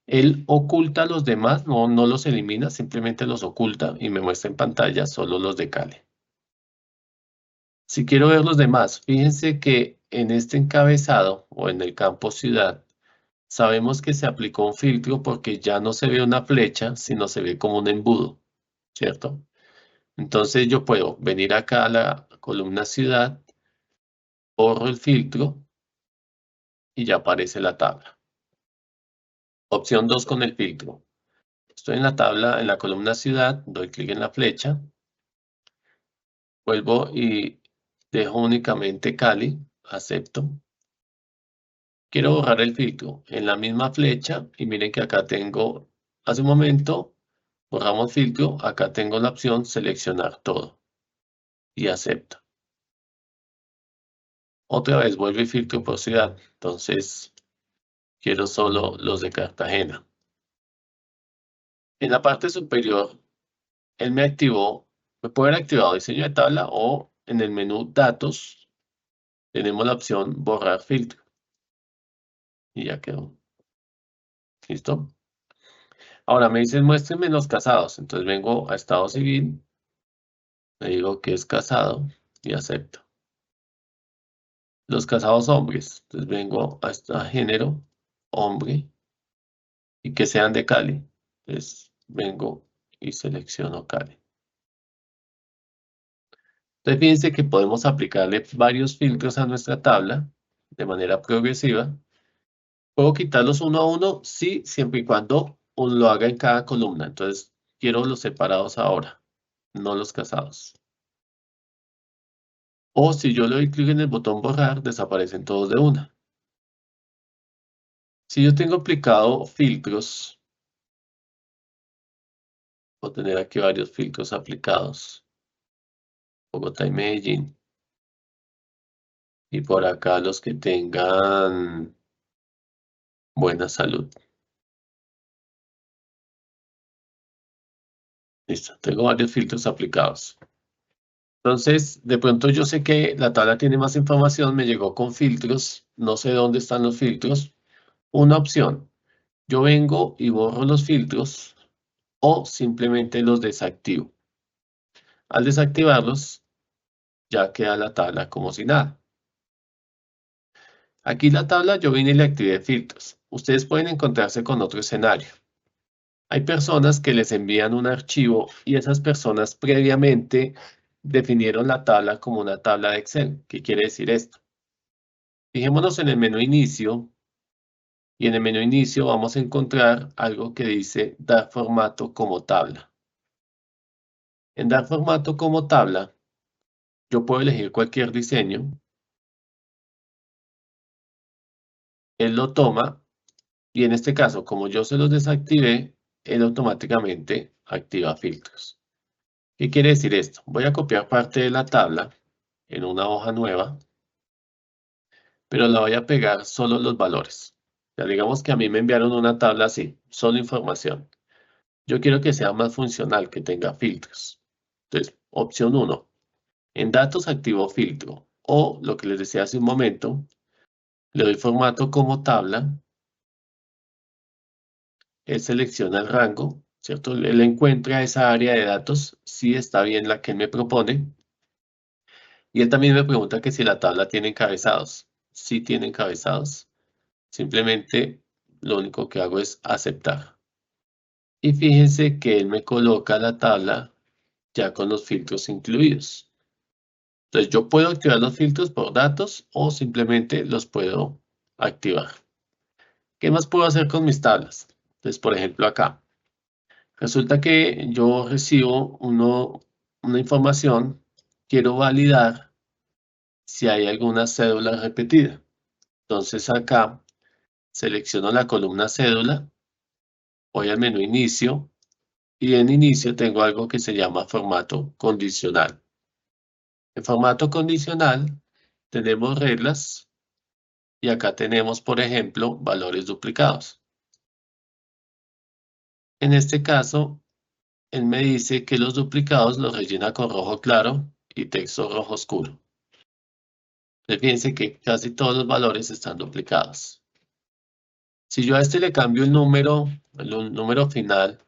Él oculta los demás, no los elimina, simplemente los oculta y me muestra en pantalla solo los de Cali. Si quiero ver los demás, fíjense que en este encabezado o en el campo ciudad, sabemos que se aplicó un filtro porque ya no se ve una flecha, sino se ve como un embudo, ¿cierto? Entonces yo puedo venir acá a la columna ciudad, borro el filtro y ya aparece la tabla. Opción 2 con el filtro. Estoy en la tabla, en la columna ciudad, doy clic en la flecha, vuelvo y dejo únicamente Cali, acepto. Quiero borrar el filtro en la misma flecha y miren que acá tengo, hace un momento, borramos filtro, acá tengo la opción seleccionar todo y acepto. Otra vez vuelve el filtro por ciudad, entonces quiero solo los de Cartagena. En la parte superior, él me puede haber activado diseño de tabla o en el menú datos tenemos la opción borrar filtro. Y ya quedó. ¿Listo? Ahora me dicen muéstrenme los casados. Entonces vengo a estado civil, le digo que es casado y acepto. Los casados hombres. Entonces vengo a género, hombre, y que sean de Cali. Entonces vengo y selecciono Cali. Entonces fíjense que podemos aplicarle varios filtros a nuestra tabla de manera progresiva. ¿Puedo quitarlos uno a uno? Sí, siempre y cuando uno lo haga en cada columna. Entonces quiero los separados ahora, no los casados. O si yo le doy clic en el botón borrar, desaparecen todos de una. Si yo tengo aplicado filtros, voy a tener aquí varios filtros aplicados. Bogotá y Medellín. Y por acá los que tengan buena salud. Listo, tengo varios filtros aplicados. Entonces, de pronto yo sé que la tabla tiene más información, me llegó con filtros, no sé dónde están los filtros. Una opción, yo vengo y borro los filtros o simplemente los desactivo. Al desactivarlos, ya queda la tabla como si nada. Aquí la tabla yo vine y le activé filtros. Ustedes pueden encontrarse con otro escenario. Hay personas que les envían un archivo y esas personas previamente definieron la tabla como una tabla de Excel. ¿Qué quiere decir esto? Fijémonos en el menú inicio y en el menú inicio vamos a encontrar algo que dice dar formato como tabla. En dar formato como tabla, yo puedo elegir cualquier diseño. Él lo toma y en este caso, como yo se los desactivé, él automáticamente activa filtros. ¿Qué quiere decir esto? Voy a copiar parte de la tabla en una hoja nueva, pero la voy a pegar solo los valores. Ya digamos que a mí me enviaron una tabla así, solo información. Yo quiero que sea más funcional, que tenga filtros. Entonces, opción 1. En datos activo filtro. O lo que les decía hace un momento, le doy formato como tabla. Él selecciona el rango, ¿cierto? Él encuentra esa área de datos, si está bien la que él me propone. Y él también me pregunta que si la tabla tiene encabezados. Si tiene encabezados. Simplemente lo único que hago es aceptar. Y fíjense que él me coloca la tabla ya con los filtros incluidos. Entonces yo puedo activar los filtros por datos o simplemente los puedo activar. ¿Qué más puedo hacer con mis tablas? Entonces, por ejemplo, acá. Resulta que yo recibo una información, quiero validar si hay alguna cédula repetida. Entonces acá selecciono la columna cédula, voy al menú inicio y en inicio tengo algo que se llama formato condicional. En formato condicional tenemos reglas y acá tenemos, por ejemplo, valores duplicados. En este caso, él me dice que los duplicados los rellena con rojo claro y texto rojo oscuro. Fíjense que casi todos los valores están duplicados. Si yo a este le cambio el número final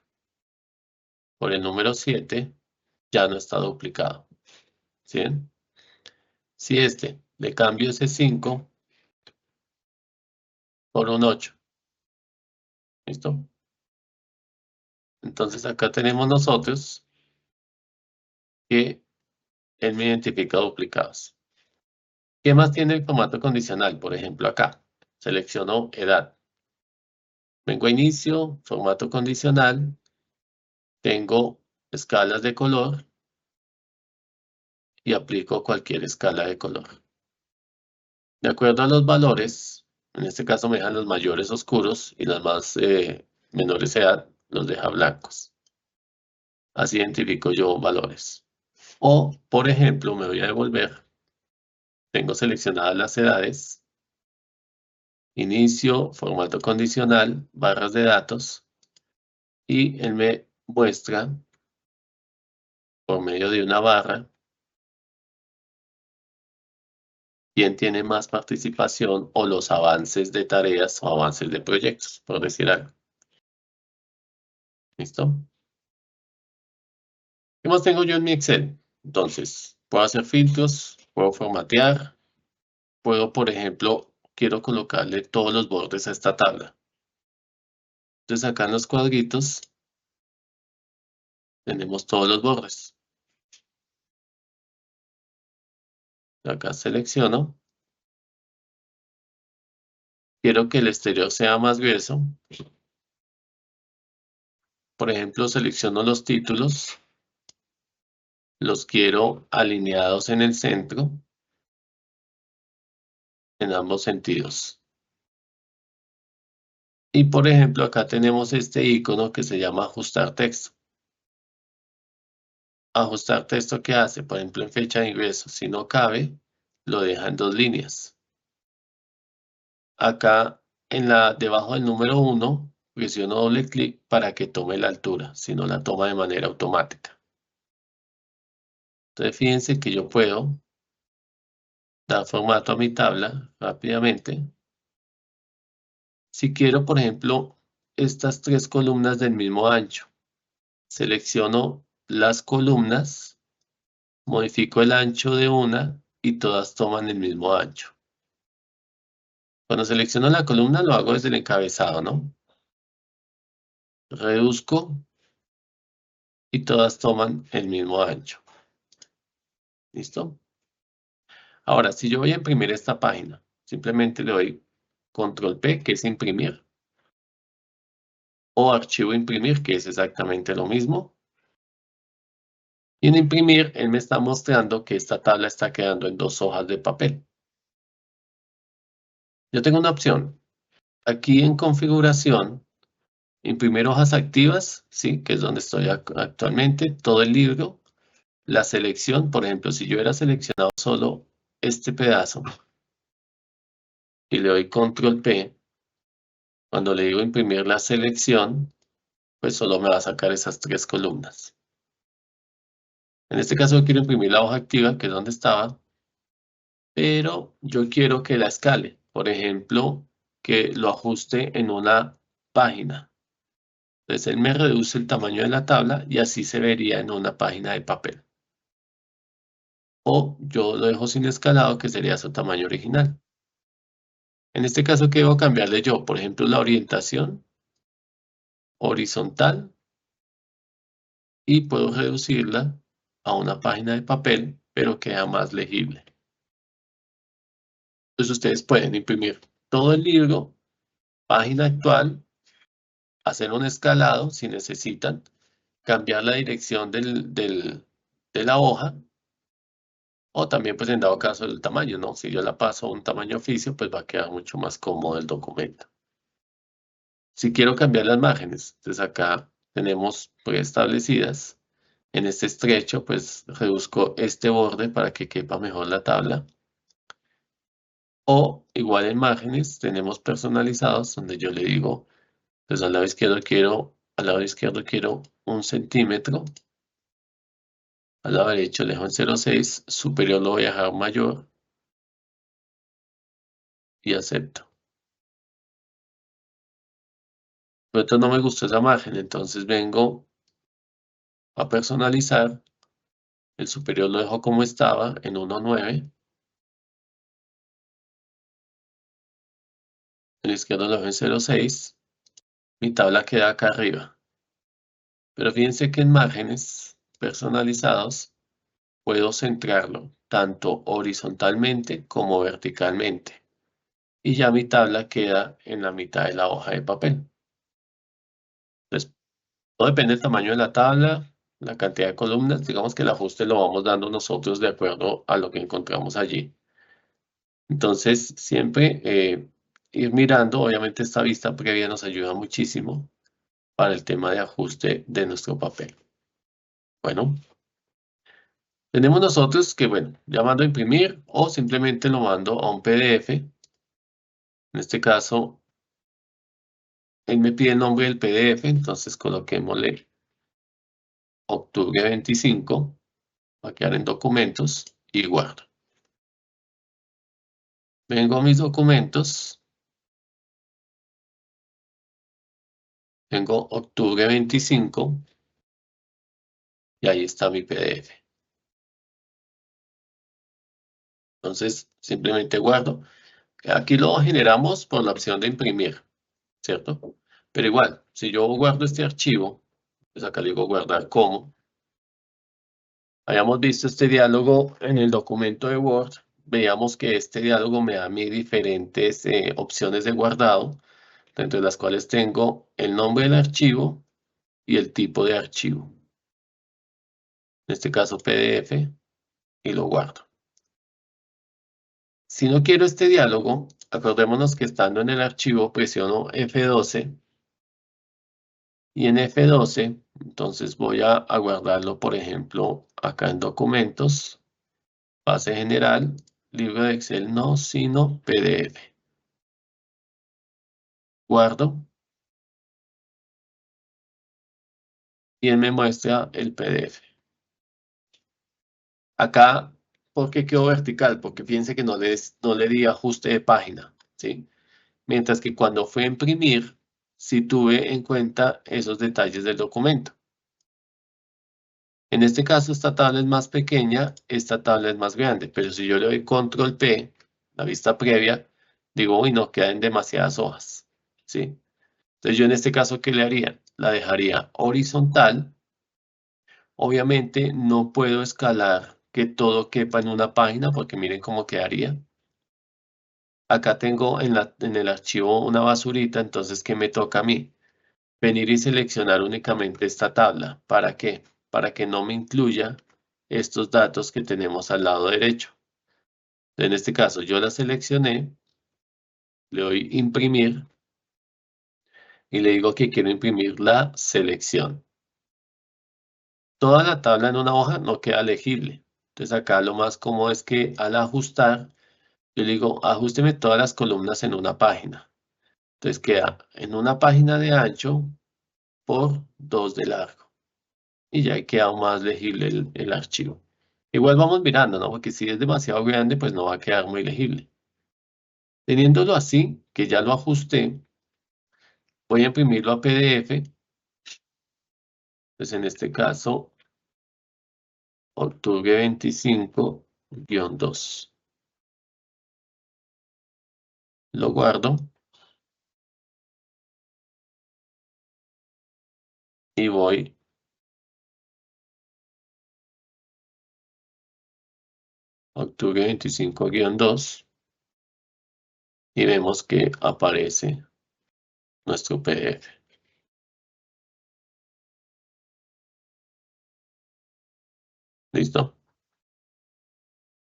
por el número 7, ya no está duplicado. ¿Sí? Si este le cambio ese 5 por un 8. ¿Listo? Entonces acá tenemos nosotros que él me identifica duplicados. ¿Qué más tiene el formato condicional? Por ejemplo, acá selecciono edad. Vengo a inicio, formato condicional. Tengo escalas de color y aplico cualquier escala de color. De acuerdo a los valores, En este caso me dejan los mayores oscuros y los más menores de edad los deja blancos. Así identifico yo valores. O, por ejemplo, me voy a devolver. Tengo seleccionadas las edades. Inicio, formato condicional, barras de datos. Y él me muestra por medio de una barra quién tiene más participación o los avances de tareas o avances de proyectos, por decir algo. ¿Listo? ¿Qué más tengo yo en mi Excel? Entonces, puedo hacer filtros, puedo formatear, puedo, por ejemplo, quiero colocarle todos los bordes a esta tabla. Entonces, acá en los cuadritos tenemos todos los bordes. Acá selecciono. Quiero que el exterior sea más grueso. Por ejemplo, selecciono los títulos. Los quiero alineados en el centro. En ambos sentidos. Y por ejemplo, acá tenemos este icono que se llama ajustar texto. Ajustar texto, ¿qué hace? Por ejemplo, en fecha de ingreso, si no cabe, lo deja en 2 líneas. Acá, debajo del número 1, presiono doble clic para que tome la altura, si no la toma de manera automática. Entonces, fíjense que yo puedo dar formato a mi tabla rápidamente. Si quiero, por ejemplo, estas 3 columnas del mismo ancho, selecciono las columnas, modifico el ancho de una y todas toman el mismo ancho. Cuando selecciono la columna lo hago desde el encabezado, ¿no? Reduzco y todas toman el mismo ancho. ¿Listo? Ahora, si yo voy a imprimir esta página, simplemente le doy Control P, que es imprimir, o archivo imprimir, que es exactamente lo mismo. Y en imprimir, él me está mostrando que esta tabla está quedando en 2 hojas de papel. Yo tengo una opción. Aquí en configuración, imprimir hojas activas, ¿sí? Que es donde estoy actualmente, todo el libro. La selección, por ejemplo, si yo hubiera seleccionado solo este pedazo y le doy Control P, cuando le digo imprimir la selección, pues solo me va a sacar esas 3 columnas. En este caso yo quiero imprimir la hoja activa, que es donde estaba, pero yo quiero que la escale. Por ejemplo, que lo ajuste en una página. Entonces él me reduce el tamaño de la tabla y así se vería en una página de papel. O yo lo dejo sin escalado, que sería su tamaño original. En este caso, ¿qué debo cambiarle yo? Por ejemplo, la orientación horizontal y puedo reducirla a una página de papel, pero queda más legible. Entonces ustedes pueden imprimir todo el libro, página actual, hacer un escalado si necesitan, cambiar la dirección de la hoja, o también pues en dado caso el tamaño, ¿no? Si yo la paso a un tamaño oficio, pues va a quedar mucho más cómodo el documento. Si quiero cambiar las márgenes, entonces acá tenemos preestablecidas. En este estrecho, pues reduzco este borde para que quepa mejor la tabla. O igual en márgenes tenemos personalizados donde yo le digo, pues al lado izquierdo quiero 1 centímetro. Al lado derecho le dejo en 0,6, superior lo voy a dejar mayor. Y acepto. Pero esto no me gustó esa margen, entonces vengo a personalizar. El superior lo dejo como estaba, en 1,9. El izquierdo lo dejo en 0,6. Mi tabla queda acá arriba. Pero fíjense que en márgenes personalizados puedo centrarlo tanto horizontalmente como verticalmente. Y ya mi tabla queda en la mitad de la hoja de papel. Entonces, todo depende del tamaño de la tabla, la cantidad de columnas. Digamos que el ajuste lo vamos dando nosotros de acuerdo a lo que encontramos allí. Entonces, siempre ir mirando. Obviamente esta vista previa nos ayuda muchísimo para el tema de ajuste de nuestro papel. Bueno, tenemos nosotros que, bueno, ya mando a imprimir o simplemente lo mando a un PDF. En este caso, él me pide el nombre del PDF, entonces coloquémosle octubre 25, va a quedar en documentos y guardo. Vengo a mis documentos, tengo octubre 25 y ahí está mi PDF. Entonces, simplemente guardo. Aquí lo generamos por la opción de imprimir, ¿cierto? Pero igual, si yo guardo este archivo, pues acá le digo guardar como. Habíamos visto este diálogo en el documento de Word. Veíamos que este diálogo me da a mí diferentes opciones de guardado, dentro de las cuales tengo el nombre del archivo y el tipo de archivo. En este caso PDF, y lo guardo. Si no quiero este diálogo, acordémonos que estando en el archivo presiono F12 y en F12, entonces voy a guardarlo, por ejemplo, acá en documentos, base general, libro de Excel no, sino PDF. Guardo y él me muestra el PDF. Acá, ¿por qué quedó vertical? Porque fíjense que no le di ajuste de página, ¿sí? Mientras que cuando fui a imprimir, sí tuve en cuenta esos detalles del documento. En este caso, esta tabla es más pequeña, esta tabla es más grande, pero si yo le doy Control P, la vista previa, digo, uy, no, quedan demasiadas hojas, ¿sí? Entonces yo en este caso, ¿qué le haría? La dejaría horizontal. Obviamente no puedo escalar que todo quepa en una página, porque miren cómo quedaría. Acá tengo en el archivo una basurita, entonces, ¿qué me toca a mí? Venir y seleccionar únicamente esta tabla. ¿Para qué? Para que no me incluya estos datos que tenemos al lado derecho. En este caso yo la seleccioné, le doy imprimir y le digo que quiero imprimir la selección. Toda la tabla en una hoja no queda legible. Entonces acá lo más cómodo es que al ajustar, yo le digo ajústeme todas las columnas en una página. Entonces queda en una página de ancho por 2 de largo. Y ya queda más legible el archivo. Igual vamos mirando, ¿no? Porque si es demasiado grande, pues no va a quedar muy legible. Teniéndolo así, que ya lo ajusté, voy a imprimirlo a PDF. Pues en este caso, octubre 25-2. Lo guardo y voy octubre 25-2 y vemos que aparece nuestro PDF. ¿Listo?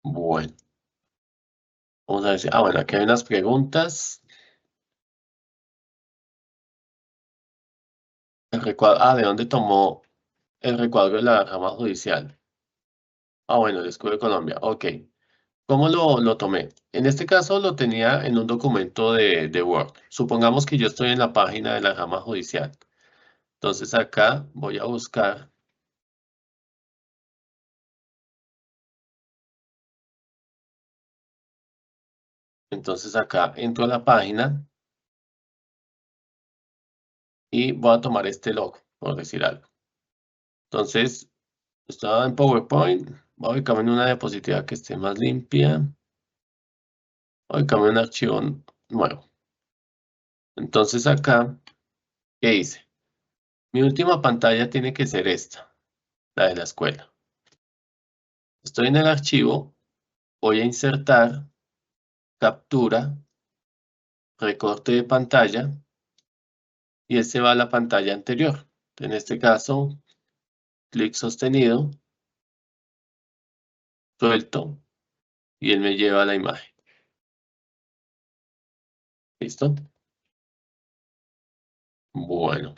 Bueno, vamos a ver si... bueno, aquí hay unas preguntas. ¿De dónde tomó el recuadro de la rama judicial? Bueno, el escudo de Colombia. Ok. ¿Cómo lo tomé? En este caso lo tenía en un documento de Word. Supongamos que yo estoy en la página de la rama judicial. Entonces acá voy a buscar. Entonces acá entro a la página y voy a tomar este logo, por decir algo. Entonces, estaba en PowerPoint. Voy a ubicarme en una diapositiva que esté más limpia. Voy a ubicarme en un archivo nuevo. Entonces acá, ¿qué hice? Mi última pantalla tiene que ser esta, la de la escuela. Estoy en el archivo, voy a insertar, captura, recorte de pantalla y este va a la pantalla anterior. En este caso, clic sostenido, suelto y él me lleva a la imagen. ¿Listo? Bueno,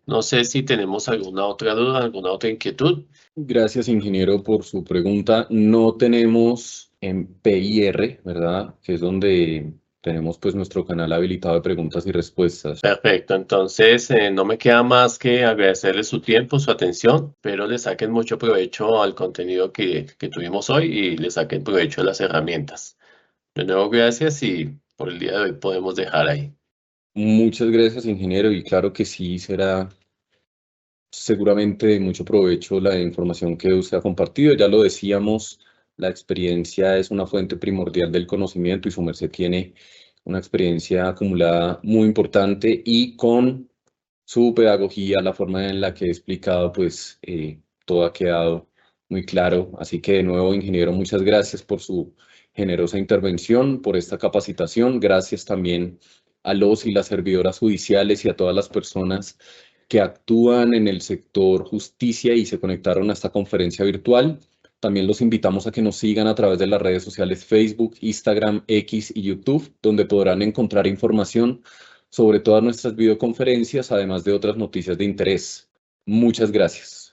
no sé si tenemos alguna otra duda, alguna otra inquietud. Gracias, ingeniero, por su pregunta. No tenemos en PIR, ¿verdad? Que es donde tenemos pues nuestro canal habilitado de preguntas y respuestas. Perfecto, entonces no me queda más que agradecerles su tiempo, su atención, pero le saquen mucho provecho al contenido que tuvimos hoy y le saquen provecho a las herramientas. De nuevo, gracias y por el día de hoy podemos dejar ahí. Muchas gracias, ingeniero, y claro que sí será seguramente de mucho provecho la información que usted ha compartido. Ya lo decíamos, la experiencia es una fuente primordial del conocimiento y su merced tiene una experiencia acumulada muy importante y con su pedagogía, la forma en la que he explicado, pues todo ha quedado muy claro. Así que de nuevo, ingeniero, muchas gracias por su generosa intervención, por esta capacitación. Gracias también a los y las servidoras judiciales y a todas las personas que actúan en el sector justicia y se conectaron a esta conferencia virtual. También los invitamos a que nos sigan a través de las redes sociales Facebook, Instagram, X y YouTube, donde podrán encontrar información sobre todas nuestras videoconferencias, además de otras noticias de interés. Muchas gracias.